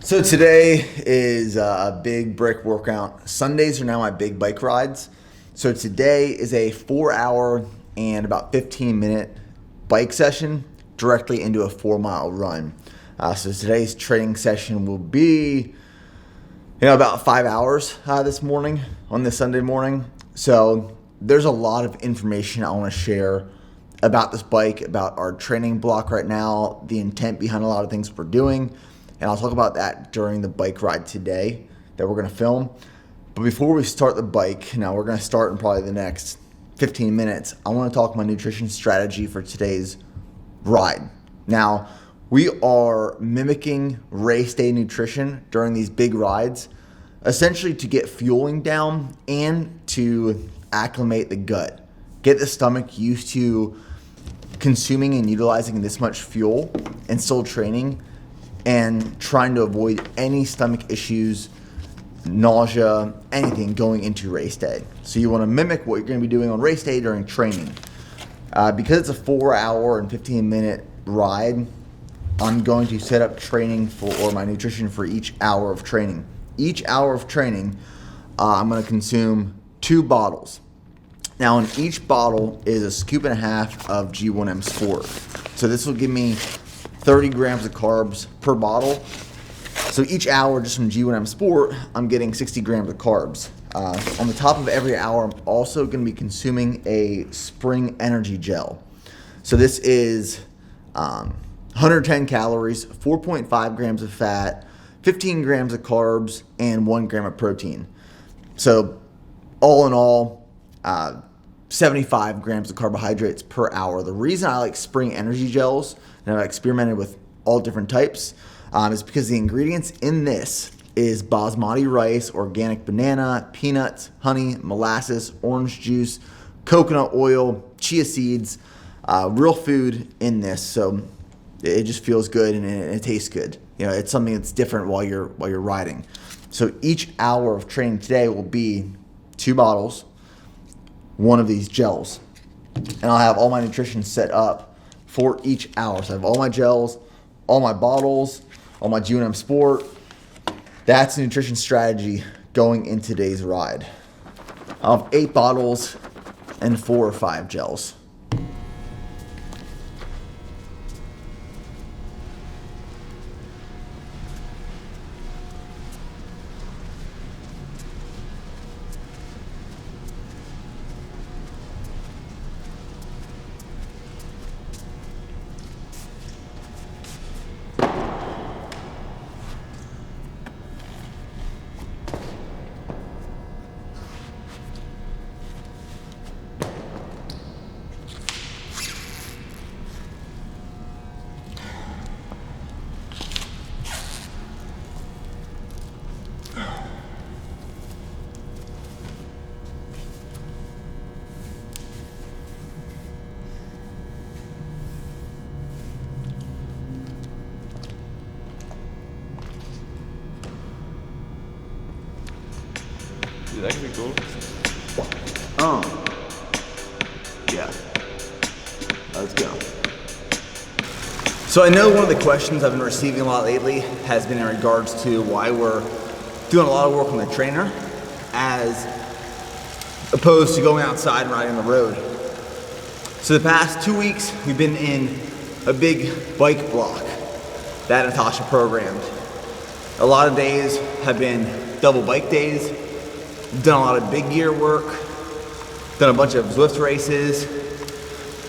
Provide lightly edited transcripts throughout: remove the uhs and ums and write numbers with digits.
So today is a big brick workout. Sundays are now my big bike rides. So today is a 4-hour and about 15-minute bike session directly into a 4-mile run. So today's training session will be, about 5 hours this morning on this Sunday morning. So there's a lot of information I want to share about this bike, about our training block right now, the intent behind a lot of things we're doing. And I'll talk about that during the bike ride today that we're going to film. But before we start the bike, now we're going to start in probably the next 15 minutes, I want to talk my nutrition strategy for today's ride. Now, we are mimicking race day nutrition during these big rides, essentially to get fueling down and to acclimate the gut, get the stomach used to consuming and utilizing this much fuel and still training, and trying to avoid any stomach issues, nausea, anything going into race day. So you want to mimic what you're going to be doing on race day during training. Because it's a 4-hour and 15-minute ride, I'm going to set up training or my nutrition for each hour of training. Each hour of training, I'm going to consume 2 bottles. Now, in each bottle is a scoop and a half of G1M Sport. So this will give me 30 grams of carbs per bottle. So each hour just from G1M Sport, I'm getting 60 grams of carbs. On the top of every hour, I'm also going to be consuming a spring energy gel. So this is 110 calories, 4.5 grams of fat, 15 grams of carbs, and 1 gram of protein. So all in all, 75 grams of carbohydrates per hour. The reason I like spring energy gels, and I've experimented with all different types, is because the ingredients in this is basmati rice, organic banana, peanuts, honey, molasses, orange juice, coconut oil, chia seeds, real food in this. So it just feels good and it tastes good. It's something that's different while you're riding. So each hour of training today will be 2 bottles, 1 of these gels, and I'll have all my nutrition set up for each hour. So I have all my gels, all my bottles, all my G1M Sport. That's the nutrition strategy going in today's ride. I'll have 8 bottles and 4 or 5 gels. Dude, that could be cool. Yeah. Let's go. So I know one of the questions I've been receiving a lot lately has been in regards to why we're doing a lot of work on the trainer as opposed to going outside and riding the road. So the past 2 weeks, we've been in a big bike block that Natasha programmed. A lot of days have been double bike days. Done a lot of big gear work, done a bunch of Zwift races.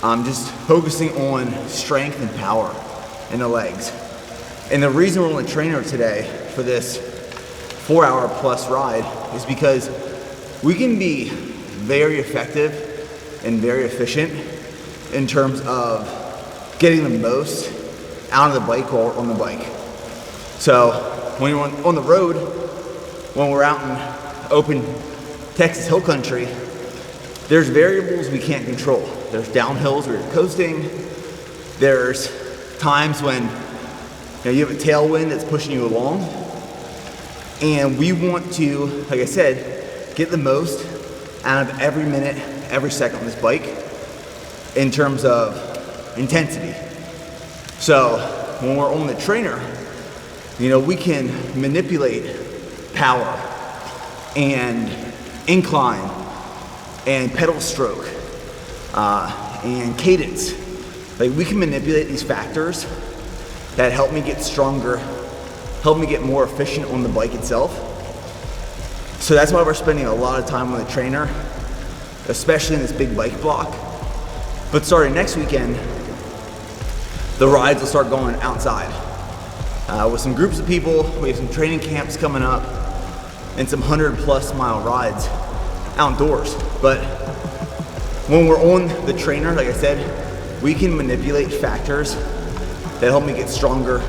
I'm just focusing on strength and power in the legs. And the reason we're on the trainer today for this 4-hour plus ride is because we can be very effective and very efficient in terms of getting the most out of the bike or on the bike. So when you're on the road, when we're out in open Texas hill country, there's variables we can't control. There's downhills where you're coasting. There's times when you have a tailwind that's pushing you along. And we want to, like I said, get the most out of every minute, every second on this bike in terms of intensity. So when we're on the trainer, You know, we can manipulate power and incline and pedal stroke and cadence. Like, we can manipulate these factors that help me get stronger, help me get more efficient on the bike itself. So that's why we're spending a lot of time on the trainer, especially in this big bike block. But starting next weekend, the rides will start going outside. With some groups of people, we have some training camps coming up and some 100+ mile rides outdoors. But when we're on the trainer, like I said, we can manipulate factors that help me get stronger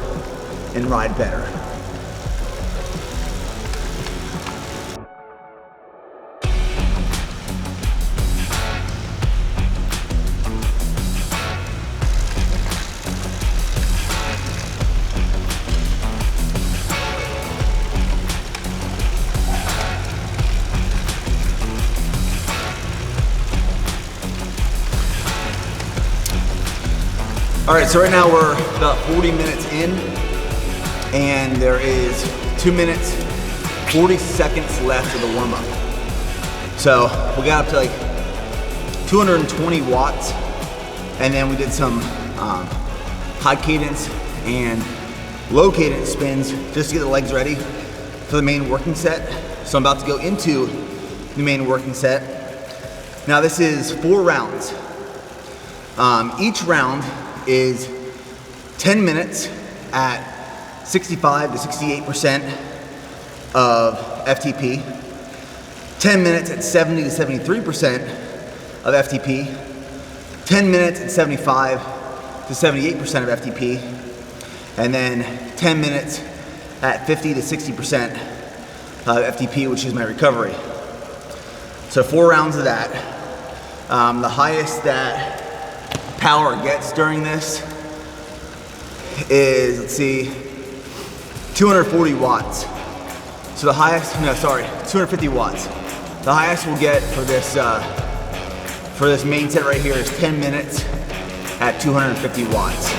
and ride better. All right, so right now we're about 40 minutes in, and there is 2 minutes, 40 seconds left of the warm up. So we got up to like 220 watts, and then we did some high cadence and low cadence spins just to get the legs ready for the main working set. So I'm about to go into the main working set. Now this is 4 rounds. Each round is 10 minutes at 65 to 68% of FTP, 10 minutes at 70 to 73% of FTP, 10 minutes at 75 to 78% of FTP, and then 10 minutes at 50 to 60% of FTP, which is my recovery. So 4 rounds of that. The highest that power gets during this is, let's see, 240 watts. So the highest, 250 watts. The highest we'll get for this main set right here is 10 minutes at 250 watts.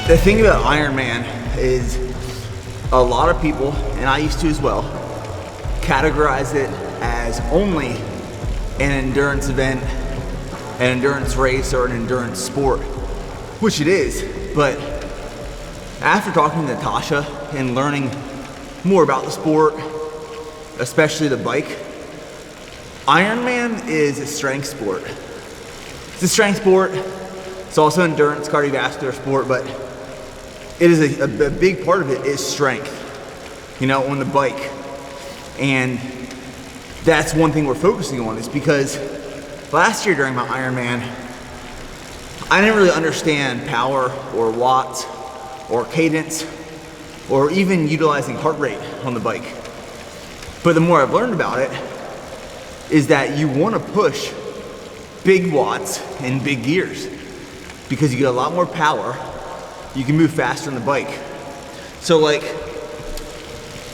The thing about Ironman is a lot of people, and I used to as well, categorize it as only an endurance event, an endurance race, or an endurance sport, which it is. But after talking to Natasha and learning more about the sport, especially the bike, Ironman is a strength sport. It's a strength sport. It's also an endurance cardiovascular sport, but it is a big part of it is strength, you know, on the bike. And that's one thing we're focusing on, is because last year during my Ironman, I didn't really understand power or watts or cadence or even utilizing heart rate on the bike. But the more I've learned about it is that you want to push big watts and big gears because you get a lot more power. You can move faster on the bike. So like,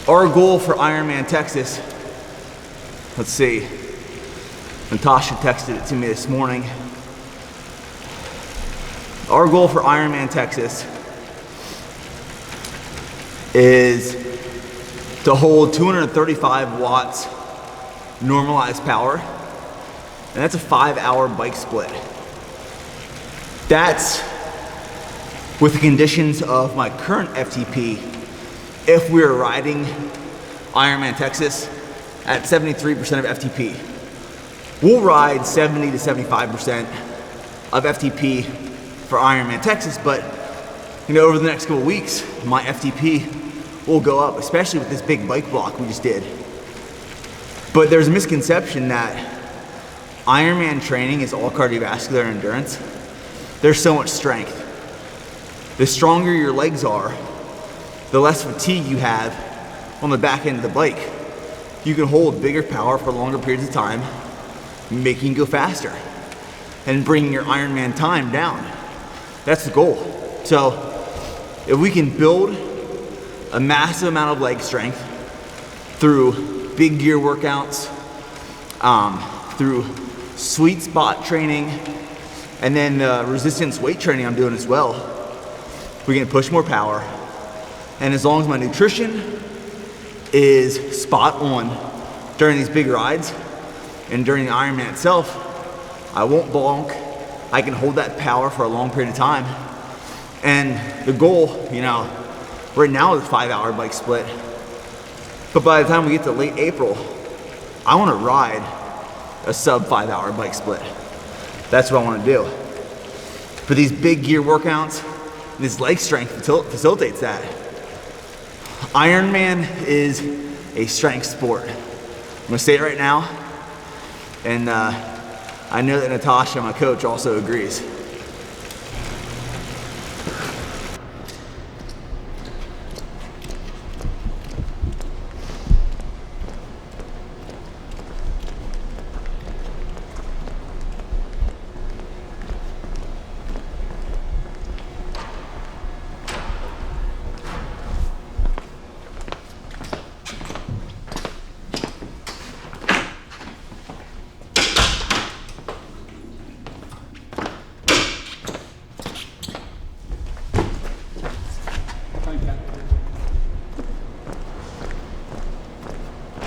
our goal for Ironman Texas, let's see, Natasha texted it to me this morning. Our goal for Ironman Texas is to hold 235 watts normalized power, and that's a 5-hour bike split. That's with the conditions of my current FTP, if we were riding Ironman Texas at 73% of FTP. We'll ride 70 to 75% of FTP for Ironman Texas, but you know, over the next couple weeks, my FTP will go up, especially with this big bike block we just did. But there's a misconception that Ironman training is all cardiovascular endurance. There's so much strength. The stronger your legs are, the less fatigue you have on the back end of the bike. You can hold bigger power for longer periods of time, making you go faster. and bringing your Ironman time down. That's the goal. So if we can build a massive amount of leg strength through big gear workouts, through sweet spot training, and then resistance weight training I'm doing as well, we can push more power. And as long as my nutrition is spot on during these big rides and during the Ironman itself, I won't bonk. I can hold that power for a long period of time. And the goal, right now is a 5-hour bike split. But by the time we get to late April, I want to ride a sub 5-hour bike split. That's what I want to do. For these big gear workouts, this leg strength facilitates that. Ironman is a strength sport. I'm gonna say it right now, and I know that Natasha, my coach, also agrees.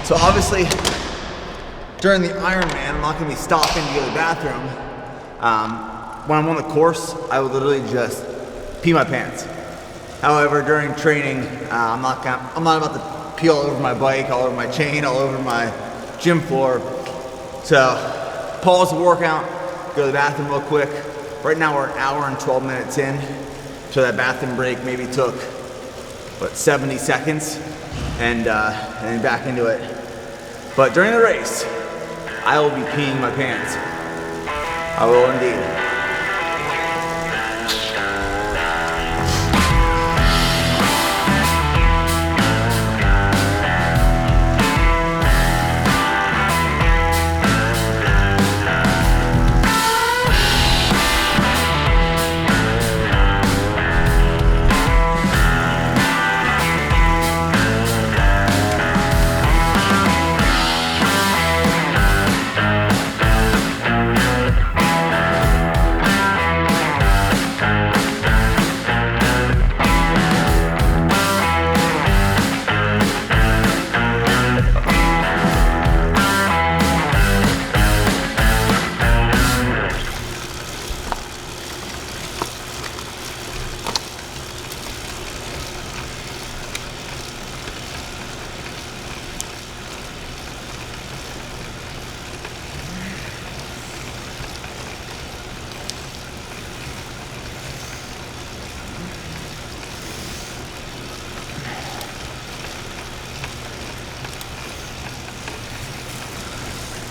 So obviously, during the Ironman, I'm not gonna be stopping to go to the bathroom. When I'm on the course, I would literally just pee my pants. However, during training, I'm not about to pee all over my bike, all over my chain, all over my gym floor. So pause the workout, go to the bathroom real quick. Right now we're an hour and 12 minutes in. So that bathroom break maybe took, 70 seconds, and then back into it. But during the race, I will be peeing my pants. I will indeed.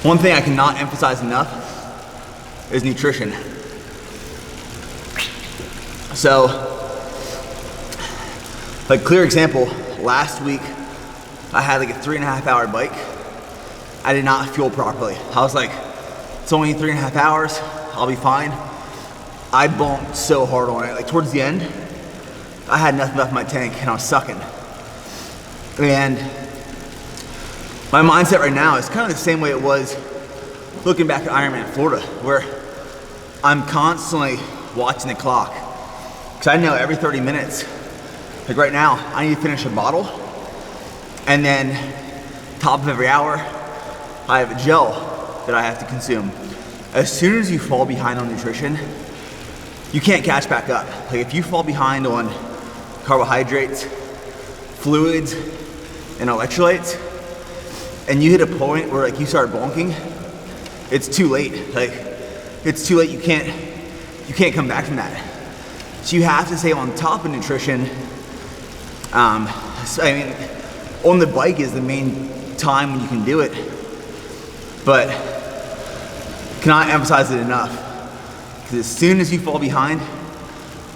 One thing I cannot emphasize enough is nutrition. So, clear example, last week I had a 3.5 hour bike. I did not fuel properly. I was like, it's only 3.5 hours, I'll be fine. I bonked so hard on it. Towards the end, I had nothing left in my tank and I was sucking. And my mindset right now is kind of the same way it was looking back at Ironman Florida, where I'm constantly watching the clock. Because I know every 30 minutes, right now, I need to finish a bottle, and then top of every hour, I have a gel that I have to consume. As soon as you fall behind on nutrition, you can't catch back up. If you fall behind on carbohydrates, fluids, and electrolytes, and you hit a point where you start bonking, it's too late. It's too late. You can't come back from that. So you have to stay on top of nutrition. On the bike is the main time when you can do it, but cannot emphasize it enough. Because as soon as you fall behind,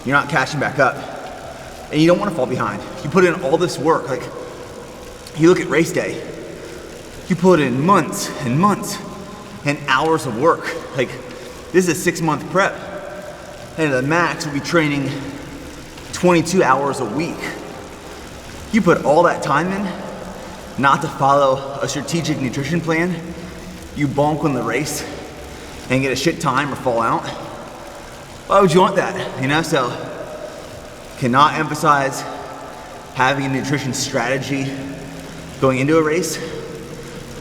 you're not catching back up, and you don't want to fall behind. You put in all this work. You look at race day. You put in months and months and hours of work. This is a 6-month prep. And at the max, we'll be training 22 hours a week. You put all that time in, not to follow a strategic nutrition plan, you bonk on the race and get a shit time or fall out. Why would you want that? You know, so cannot emphasize having a nutrition strategy going into a race,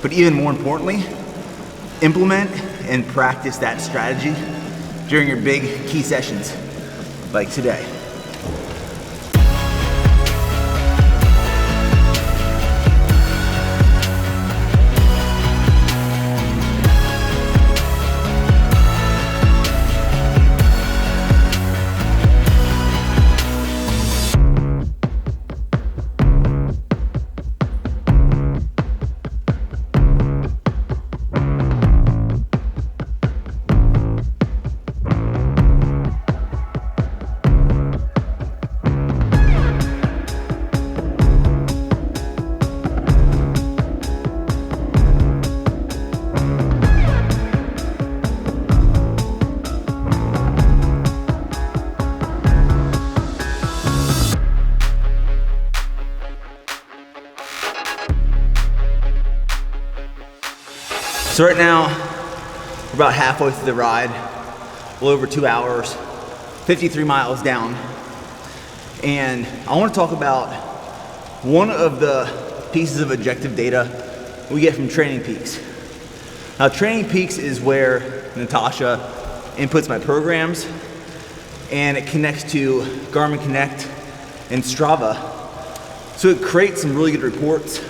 but even more importantly, implement and practice that strategy during your big key sessions like today. So right now, we're about halfway through the ride, a little over 2 hours, 53 miles down. And I want to talk about one of the pieces of objective data we get from Training Peaks. Now, Training Peaks is where Natasha inputs my programs, and it connects to Garmin Connect and Strava. So it creates some really good reports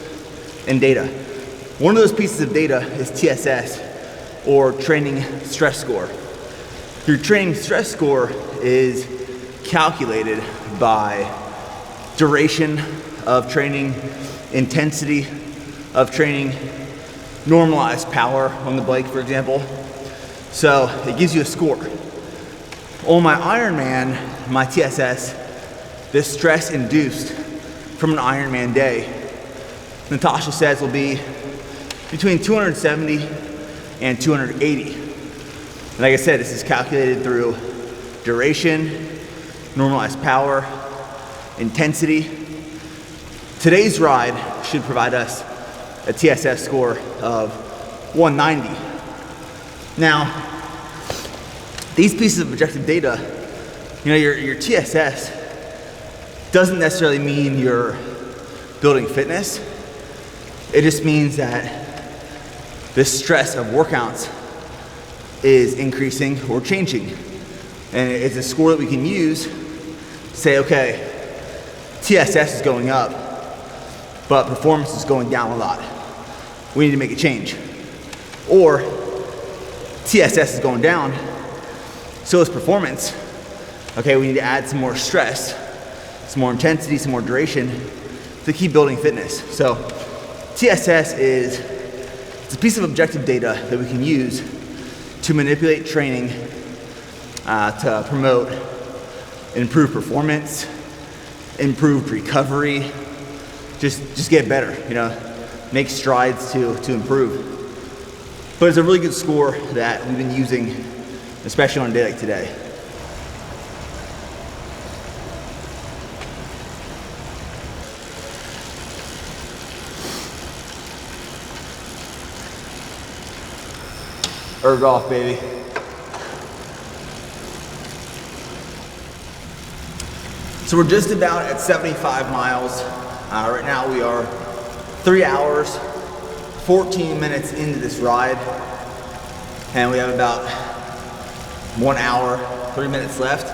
and data. One of those pieces of data is TSS, or Training Stress Score. Your training stress score is calculated by duration of training, intensity of training, normalized power on the bike, for example. So it gives you a score. On my Ironman, my TSS, the stress induced from an Ironman day, Natasha says will be between 270 and 280. And like I said, this is calculated through duration, normalized power, intensity. Today's ride should provide us a TSS score of 190. Now, these pieces of objective data, you know, your TSS doesn't necessarily mean you're building fitness. It just means that the stress of workouts is increasing or changing. And it's a score that we can use to say, okay, TSS is going up, but performance is going down a lot. We need to make a change. Or TSS is going down, so is performance. Okay, we need to add some more stress, some more intensity, some more duration to keep building fitness. So TSS it's a piece of objective data that we can use to manipulate training to promote improved performance, improved recovery, just get better, you know, make strides to improve. But it's a really good score that we've been using, especially on a day like today. Erg off, baby. So we're just about at 75 miles. Right now we are 3 hours, 14 minutes into this ride, and we have about 1 hour, 3 minutes left.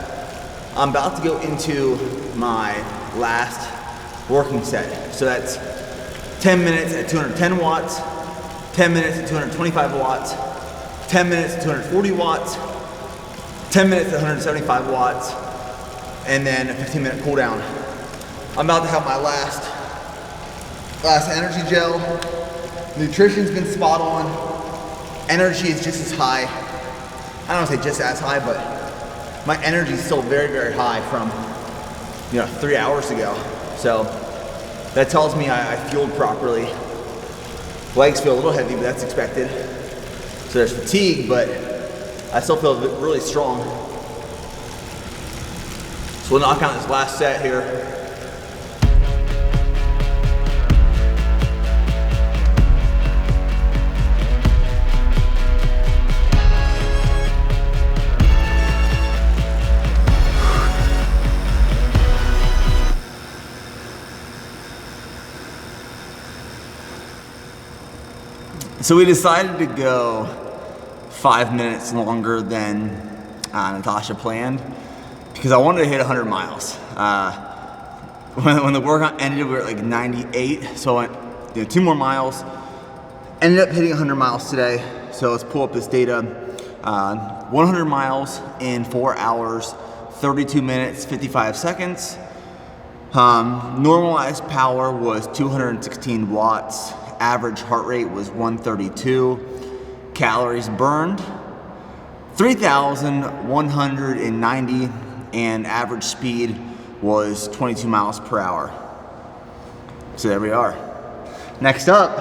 I'm about to go into my last working set. So that's 10 minutes at 210 watts, 10 minutes at 225 watts, 10 minutes at 240 watts, 10 minutes at 175 watts, and then a 15-minute cool down. I'm about to have my last energy gel. Nutrition's been spot on. Energy is just as high. I don't want to say just as high, but my energy is still very, very high from 3 hours ago. So that tells me I fueled properly. Legs feel a little heavy, but that's expected. So there's fatigue, but I still feel really strong. So we'll knock out this last set here. So we decided to go 5 minutes longer than Natasha planned because I wanted to hit 100 miles. When the workout ended, we were at like 98, so I went 2 more miles. Ended up hitting 100 miles today, so let's pull up this data. 100 miles in 4 hours, 32 minutes, 55 seconds. Normalized power was 216 watts. Average heart rate was 132. Calories burned 3,190, and average speed was 22 miles per hour. So there we are. Next up,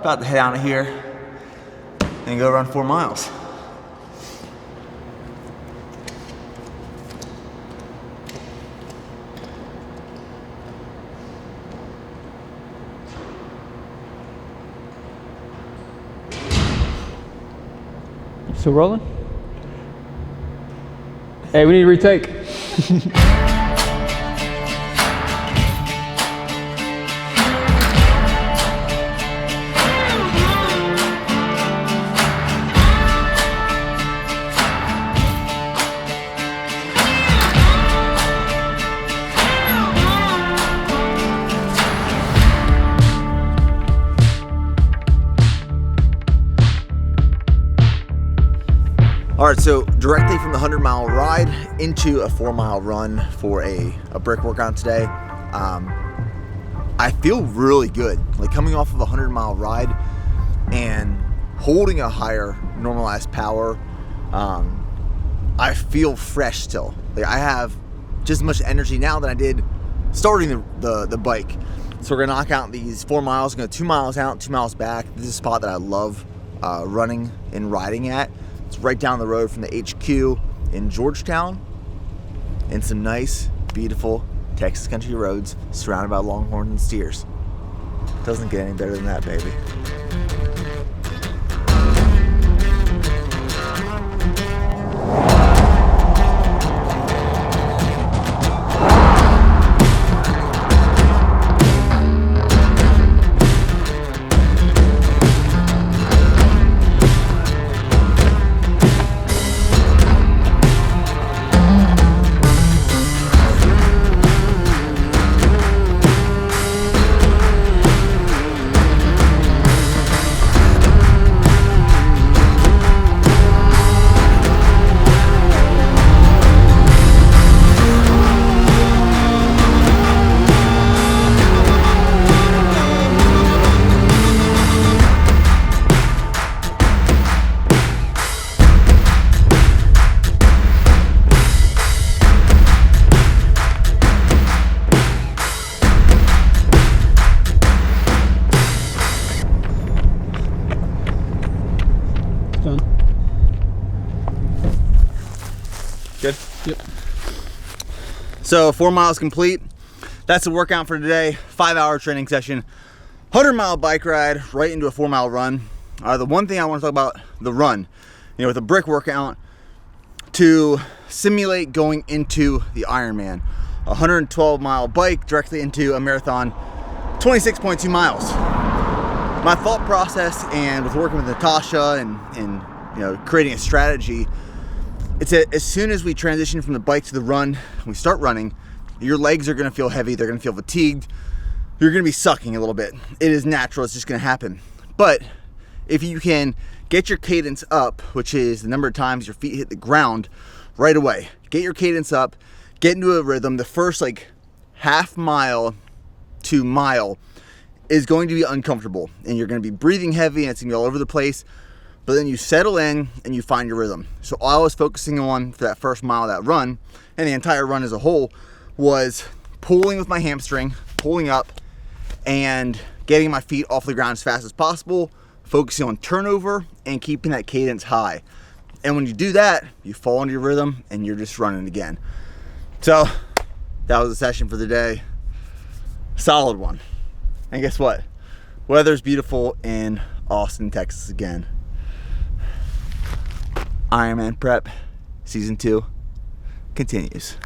about to head out of here and go run 4 miles. Still rolling? Hey, we need to retake. All right, so directly from the 100-mile ride into a 4-mile run for a brick workout today. I feel really good, like coming off of a 100-mile ride and holding a higher normalized power. I feel fresh still. Like I have just as much energy now than I did starting the bike. So we're gonna knock out these 4 miles, gonna go 2 miles out, 2 miles back. This is a spot that I love running and riding at. It's right down the road from the HQ in Georgetown, and some nice, beautiful Texas country roads surrounded by longhorns and steers. Doesn't get any better than that, baby. Good? Yep. So 4 miles complete. That's the workout for today. 5-hour training session. 100-mile bike ride right into a 4-mile run. The one thing I want to talk about, the run. You know, with a brick workout, to simulate going into the Ironman. A 112-mile bike directly into a marathon, 26.2 miles. My thought process, and with working with Natasha and you know, creating a strategy, it's that as soon as we transition from the bike to the run, we start running, your legs are gonna feel heavy, they're gonna feel fatigued, you're gonna be sucking a little bit. It is natural, it's just gonna happen. But if you can get your cadence up, which is the number of times your feet hit the ground right away, get your cadence up, get into a rhythm. The first like half mile to mile is going to be uncomfortable, and you're gonna be breathing heavy, and it's gonna be all over the place. But then you settle in and you find your rhythm. So all I was focusing on for that first mile of that run, and the entire run as a whole, was pulling with my hamstring, pulling up, and getting my feet off the ground as fast as possible, focusing on turnover and keeping that cadence high. And when you do that, you fall into your rhythm and you're just running again. So that was the session for the day. Solid one. And guess what? Weather's beautiful in Austin, Texas again. Ironman prep season 2 continues.